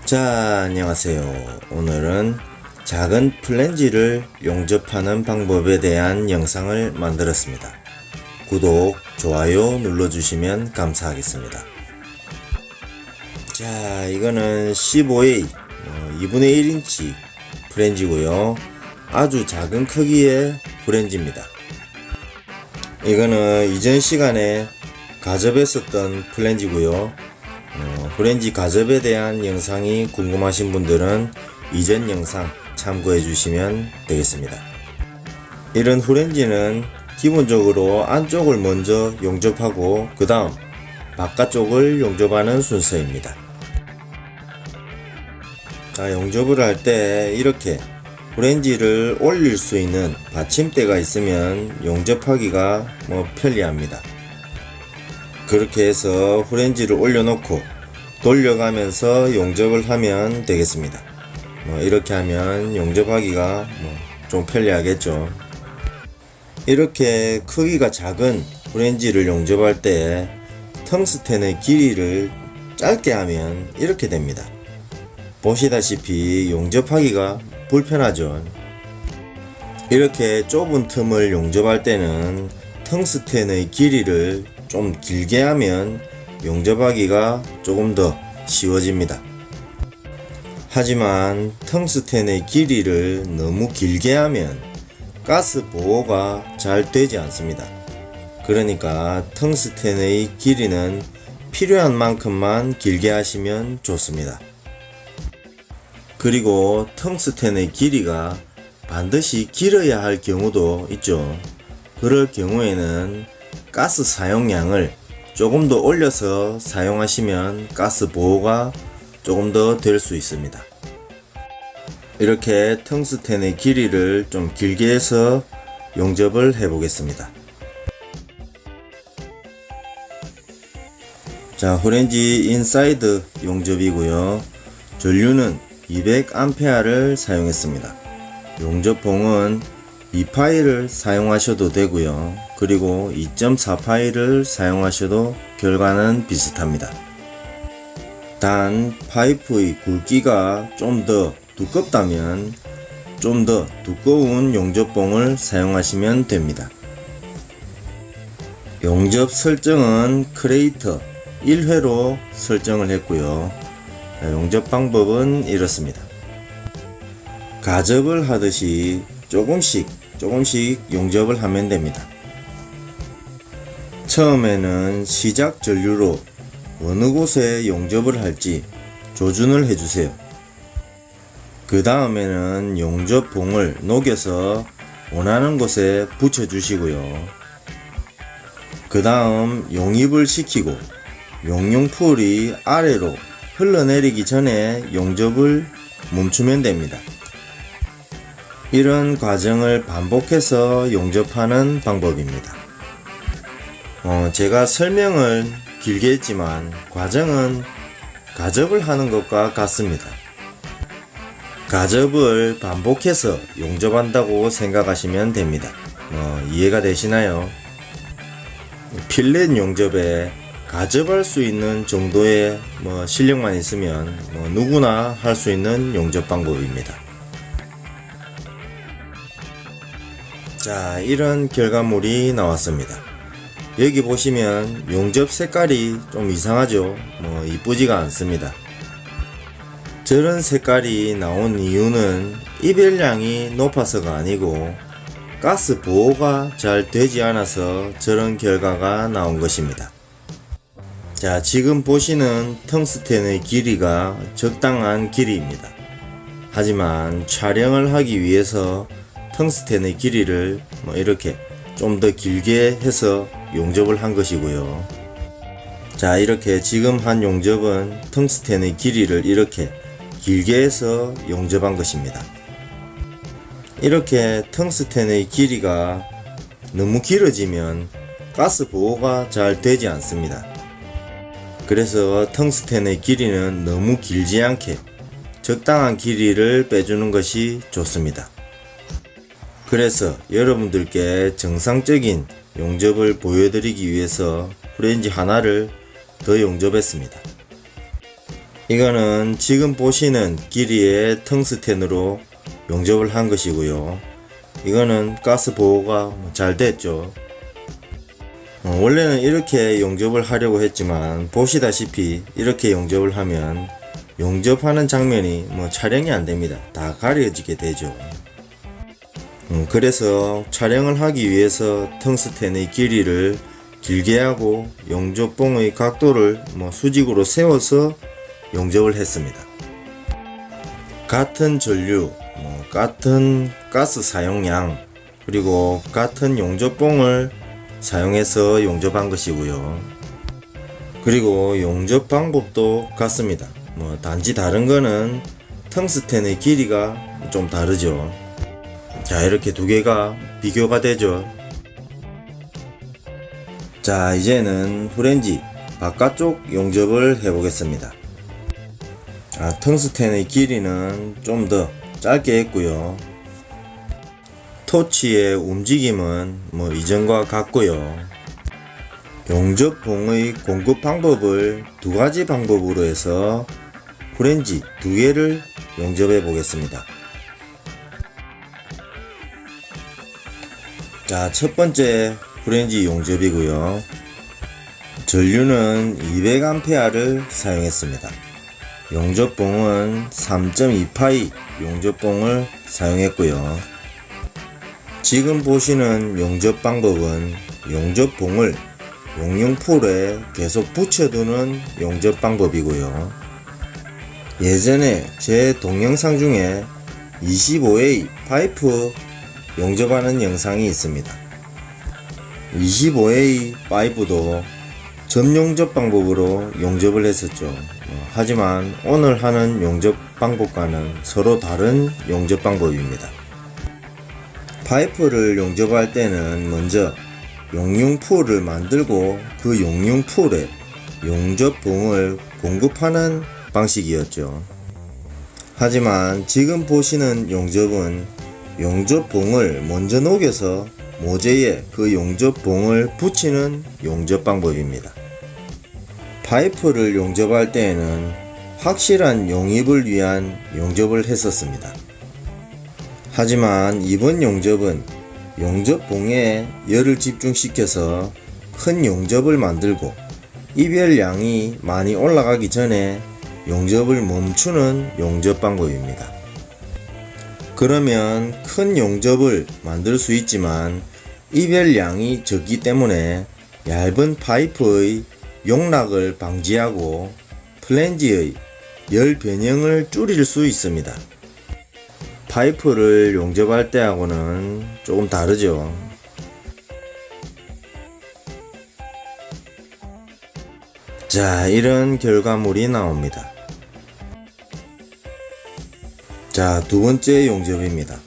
자, 안녕하세요. 오늘은 작은 플랜지를 용접하는 방법에 대한 영상을 만들었습니다. 구독, 좋아요 눌러주시면 감사하겠습니다. 자, 이거는 15A 2분의 1인치 플랜지고요. 아주 작은 크기의 플랜지입니다. 이거는 이전 시간에 가접했었던 플랜지고요. 플랜지 가접에 대한 영상이 궁금하신 분들은 이전 영상 참고해 주시면 되겠습니다. 이런 플랜지는 기본적으로 안쪽을 먼저 용접하고 그 다음 바깥쪽을 용접하는 순서입니다. 자, 용접을 할 때 이렇게 플랜지를 올릴 수 있는 받침대가 있으면 용접하기가 편리합니다. 그렇게 해서 플랜지를 올려놓고 돌려가면서 용접을 하면 되겠습니다. 이렇게 하면 용접하기가 좀 편리하겠죠. 이렇게 크기가 작은 플랜지를 용접할 때 텅스텐의 길이를 짧게 하면 이렇게 됩니다. 보시다시피 용접하기가 불편하죠. 이렇게 좁은 틈을 용접할 때는 텅스텐의 길이를 좀 길게 하면 용접하기가 조금 더 쉬워집니다. 하지만 텅스텐의 길이를 너무 길게 하면 가스 보호가 잘 되지 않습니다. 그러니까 텅스텐의 길이는 필요한 만큼만 길게 하시면 좋습니다. 그리고 텅스텐의 길이가 반드시 길어야 할 경우도 있죠. 그럴 경우에는 가스 사용량을 조금 더 올려서 사용하시면 가스 보호가 조금 더 될 수 있습니다. 이렇게 텅스텐의 길이를 좀 길게 해서 용접을 해 보겠습니다. 자, 플랜지 인사이드 용접이고요. 전류는 200A를 사용했습니다. 용접봉은 2파일을 사용하셔도 되고요. 그리고 2.4파일을 사용하셔도 결과는 비슷합니다. 단 파이프의 굵기가 좀 더 두껍다면 좀 더 두꺼운 용접봉을 사용하시면 됩니다. 용접 설정은 크레이터 1회로 설정을 했고요. 용접 방법은 이렇습니다. 가접을 하듯이 조금씩 용접을 하면 됩니다. 처음에는 시작 전류로 어느 곳에 용접을 할지 조준을 해주세요. 그 다음에는 용접봉을 녹여서 원하는 곳에 붙여주시고요. 그 다음 용입을 시키고 용융풀이 아래로 흘러내리기 전에 용접을 멈추면 됩니다. 이런 과정을 반복해서 용접하는 방법입니다. 제가 설명을 길게 했지만 과정은 가접을 하는 것과 같습니다. 가접을 반복해서 용접한다고 생각하시면 됩니다. 이해가 되시나요? 필렛 용접에 가접할 수 있는 정도의 실력만 있으면 누구나 할 수 있는 용접 방법입니다. 자, 이런 결과물이 나왔습니다. 여기 보시면 용접 색깔이 좀 이상하죠. 이쁘지가 않습니다. 저런 색깔이 나온 이유는 이별량이 높아서가 아니고 가스 보호가 잘 되지 않아서 저런 결과가 나온 것입니다. 자, 지금 보시는 텅스텐의 길이가 적당한 길이입니다. 하지만 촬영을 하기 위해서 텅스텐의 길이를 이렇게 좀 더 길게 해서 용접을 한 것이고요. 자, 이렇게 지금 한 용접은 텅스텐의 길이를 이렇게 길게 해서 용접한 것입니다. 이렇게 텅스텐의 길이가 너무 길어지면 가스 보호가 잘 되지 않습니다. 그래서 텅스텐의 길이는 너무 길지 않게 적당한 길이를 빼주는 것이 좋습니다. 그래서 여러분들께 정상적인 용접을 보여드리기 위해서 프렌지 하나를 더 용접했습니다. 이거는 지금 보시는 길이의 텅스텐으로 용접을 한 것이고요. 이거는 가스 보호가 잘 됐죠. 원래는 이렇게 용접을 하려고 했지만 보시다시피 이렇게 용접을 하면 용접하는 장면이 촬영이 안 됩니다. 다 가려지게 되죠. 그래서 촬영을 하기 위해서 텅스텐의 길이를 길게 하고 용접봉의 각도를 수직으로 세워서 용접을 했습니다. 같은 전류, 같은 가스 사용량, 그리고 같은 용접봉을 사용해서 용접한 것이고요. 그리고 용접 방법도 같습니다. 단지 다른 거는 텅스텐의 길이가 좀 다르죠. 자, 이렇게 두 개가 비교가 되죠. 자, 이제는 프렌지 바깥쪽 용접을 해 보겠습니다. 텅스텐의 길이는 좀 더 짧게 했고요. 토치의 움직임은 이전과 같고요. 용접봉의 공급 방법을 두 가지 방법으로 해서 프렌지 두 개를 용접해 보겠습니다. 자, 첫 번째 프렌지 용접이고요. 전류는 200A를 사용했습니다. 용접봉은 3.2파이 용접봉을 사용했고요. 지금 보시는 용접 방법은 용접봉을 용융풀에 계속 붙여두는 용접 방법이고요. 예전에 제 동영상 중에 25A 파이프 용접하는 영상이 있습니다. 25A 파이프도 점용접 방법으로 용접을 했었죠. 하지만 오늘 하는 용접 방법과는 서로 다른 용접 방법입니다. 파이프를 용접할 때는 먼저 용융풀을 만들고 그 용융풀에 용접봉을 공급하는 방식이었죠. 하지만 지금 보시는 용접은 용접봉을 먼저 녹여서 모재에 그 용접봉을 붙이는 용접 방법입니다. 파이프를 용접할 때에는 확실한 용입을 위한 용접을 했었습니다. 하지만 이번 용접은 용접봉에 열을 집중시켜서 큰 용접을 만들고 이별량이 많이 올라가기 전에 용접을 멈추는 용접 방법입니다. 그러면 큰 용접을 만들 수 있지만 이별량이 적기 때문에 얇은 파이프의 용락을 방지하고 플랜지의 열 변형을 줄일 수 있습니다. 파이프를 용접할 때하고는 조금 다르죠. 자, 이런 결과물이 나옵니다. 자, 두 번째 용접입니다.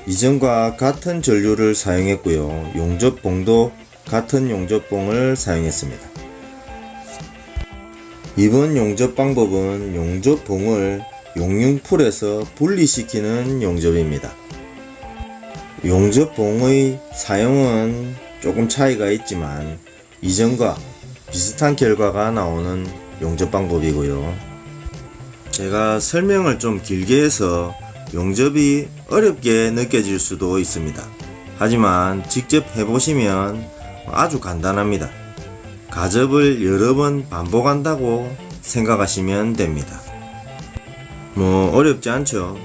이전과 같은 전류를 사용했고요. 용접봉도 같은 용접봉을 사용했습니다. 이번 용접 방법은 용접봉을 용융풀에서 분리시키는 용접입니다. 용접봉의 사용은 조금 차이가 있지만 이전과 비슷한 결과가 나오는 용접 방법이고요. 제가 설명을 좀 길게 해서 용접이 어렵게 느껴질 수도 있습니다. 하지만 직접 해보시면 아주 간단합니다. 가접을 여러 번 반복한다고 생각하시면 됩니다. 어렵지 않죠.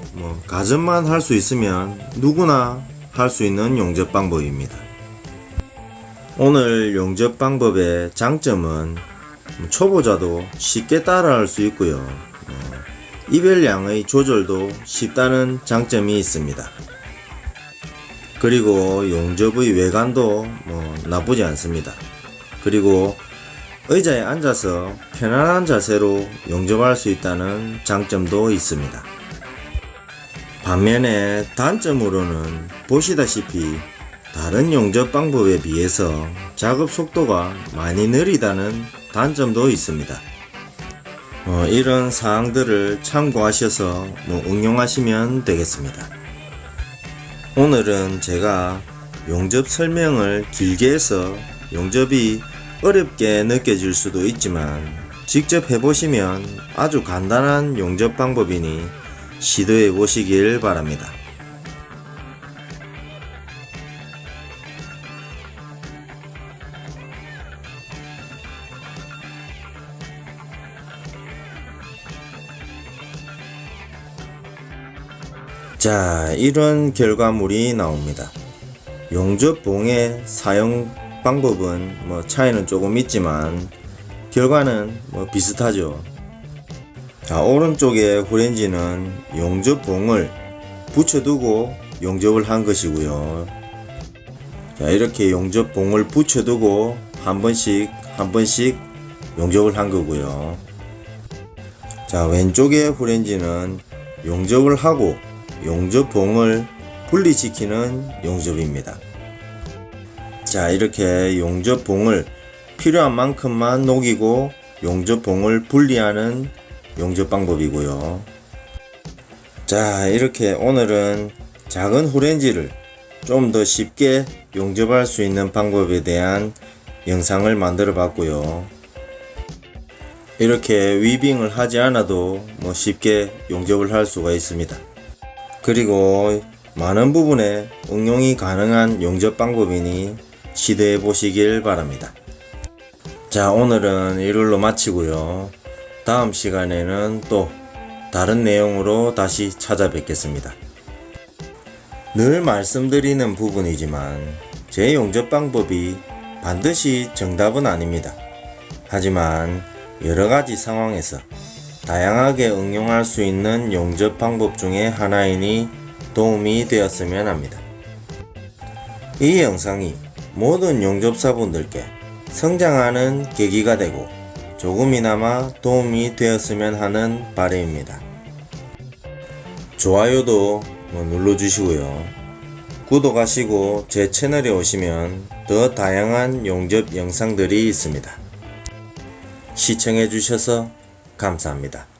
가접만 할 수 있으면 누구나 할 수 있는 용접 방법입니다. 오늘 용접 방법의 장점은 초보자도 쉽게 따라할 수 있고요. 이별량의 조절도 쉽다는 장점이 있습니다. 그리고 용접의 외관도 나쁘지 않습니다. 그리고 의자에 앉아서 편안한 자세로 용접할 수 있다는 장점도 있습니다. 반면에 단점으로는 보시다시피 다른 용접 방법에 비해서 작업 속도가 많이 느리다는 단점도 있습니다. 이런 사항들을 참고하셔서 응용하시면 되겠습니다. 오늘은 제가 용접 설명을 길게 해서 용접이 어렵게 느껴질 수도 있지만 직접 해보시면 아주 간단한 용접 방법이니 시도해 보시길 바랍니다. 자, 이런 결과물이 나옵니다. 용접봉의 사용 방법은 차이는 조금 있지만 결과는 비슷하죠. 자, 오른쪽에 후렌지는 용접봉을 붙여두고 용접을 한 것이고요. 자, 이렇게 용접봉을 붙여두고 한 번씩 용접을 한 거고요. 자, 왼쪽에 후렌지는 용접을 하고 용접봉을 분리시키는 용접입니다. 자, 이렇게 용접봉을 필요한 만큼만 녹이고 용접봉을 분리하는 용접 방법이고요. 자, 이렇게 오늘은 작은 후렌지를 좀 더 쉽게 용접할 수 있는 방법에 대한 영상을 만들어 봤고요. 이렇게 위빙을 하지 않아도 쉽게 용접을 할 수가 있습니다. 그리고 많은 부분에 응용이 가능한 용접 방법이니 시도해 보시길 바랍니다. 자, 오늘은 이걸로 마치고요. 다음 시간에는 또 다른 내용으로 다시 찾아뵙겠습니다. 늘 말씀드리는 부분이지만 제 용접 방법이 반드시 정답은 아닙니다. 하지만 여러가지 상황에서 다양하게 응용할 수 있는 용접 방법 중에 하나이니 도움이 되었으면 합니다. 이 영상이 모든 용접사분들께 성장하는 계기가 되고 조금이나마 도움이 되었으면 하는 바람입니다. 좋아요도 눌러주시고요. 구독하시고 제 채널에 오시면 더 다양한 용접 영상들이 있습니다. 시청해주셔서 감사합니다.